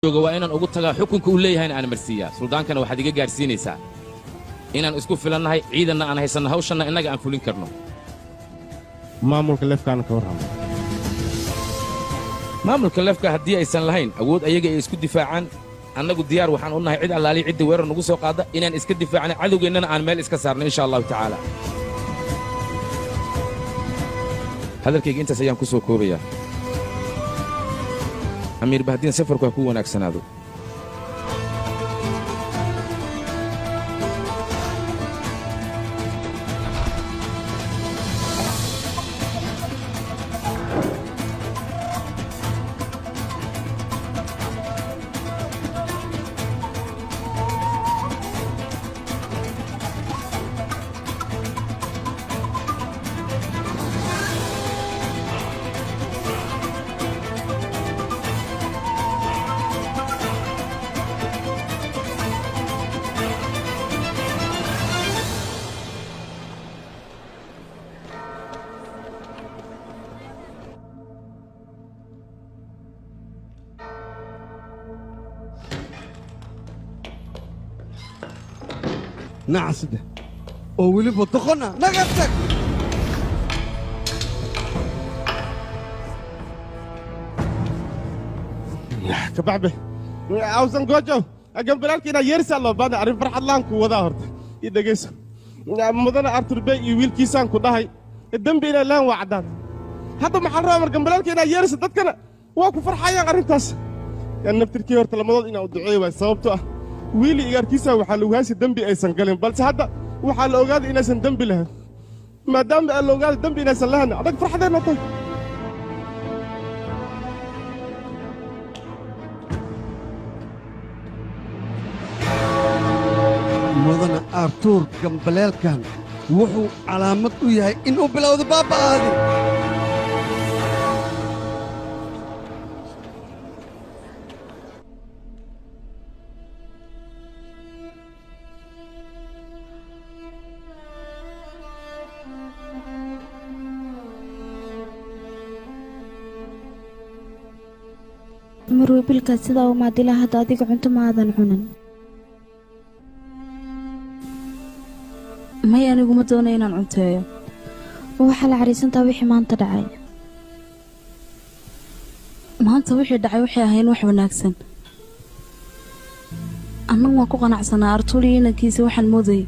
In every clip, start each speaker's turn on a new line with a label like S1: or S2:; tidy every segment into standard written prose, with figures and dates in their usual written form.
S1: jooga waa inaan ugu tagaa xukunka uu leeyahay aan marsiiyaa suldaankana waxaad iga gaarsiinaysaa inaan isku filannahay ciidanna aan haysanno hawshanna innaga aan fulin karno
S2: maamulka leefkaana ka warrama
S1: maamulka leefka haddii aysan lahayn awood ayaga ay isku difaacaan annagu diyaar waxaan u nahay cid allaaliya cidda weerar nagu soo qaadda inaan iska difaacno cadowgeennana aan meel iska saarno insha allahu tacaala hadalkayga intaas ayaan ku soo koobayaa amiir bahdiin safarku ha ku wanaagsanaado
S3: نعسده وولي بطخنا نقصك
S2: كبعبه عاوزن جوجو جنب لالكينا يرسل الله بعد عرف فرح الله انكو ودا هرت يدغيس مدن ارتر بي ويل كيسان كو دحاي الدنب الى لان وعدان هذا محل رامر جنب لالكينا يرسل ددكنا waa ku farxayaan arintaas yan naftirkii horta lamadooda inaa u duceeyo waa sababtoo ah wiili iyaarkiisa waxaa lagu haasi dembi aysan galin balse hadda waxaa la ogaaday inaysan dembi lahayn maadaama aan la ogaaday dembi inaysan lahayn adag farxadeenna tay
S3: mudana artuur gambaleelkan wuxuu calaamad u yahay inuu bilowdo baaba'aadi
S4: marwe bilkaas sidaa u maadila hadda adiga cunto ma aadan cunin
S5: may aniguma doonay inaan cunteeyo
S4: waxaa la cariisantaa wixii maanta dhacay
S5: maanta wixii dhacay waxay ahayn wax wanaagsan annagu waan ku qanacsanaa artuul iyo inankiisa waxaan moodayay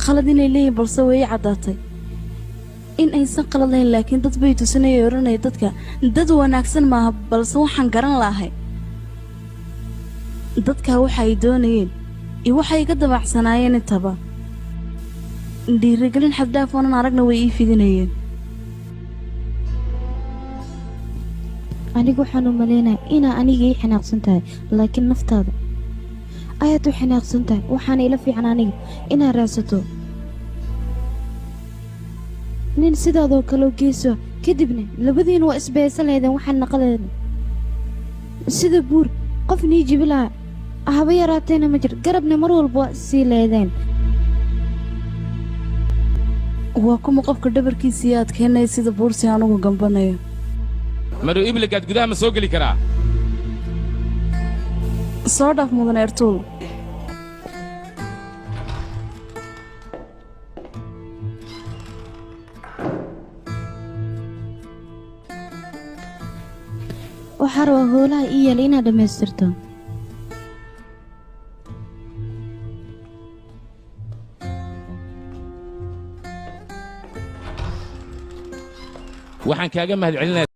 S5: qalad inay leeyihin balse way ii caddaatay in aysan qalad lahayn laakiin dad bay tusinaya odhanaya dadka dad wanaagsan maaha balse waxaan garan la'ahay dadkaa waxa ay doonayeen iyo waxay iga dabacsanaayeen intaba dhiirigelin xaddaaf oonan aragna way ii fidinayeen
S4: anigu waxaan u malaynaya inaa aniga ii xanaaqsan tahay laakiin naftaada ayaad u xanaaqsan tahay waxaana ila fiican aniga inaad raadsato nin sidaadoo kaleo geeso kadibna labadiina waa isbaysan lahaydeen waxaan naqaleedna sida buur qof nii jibi lahaa haba yaraateena ma jir garabna mar walba waa sii leedeen
S5: waa kuma qofka dhabarkiisii aad keenaya sida buursi anugu gambanayo
S1: madow ibligaad gudaha ma soo geli karaa
S5: soo dhaaf mudane ertuul
S4: waxaa rabaa hoolaha ii yaala inaad dhammaystirto
S1: waxaan kaaga mahadcelinayaa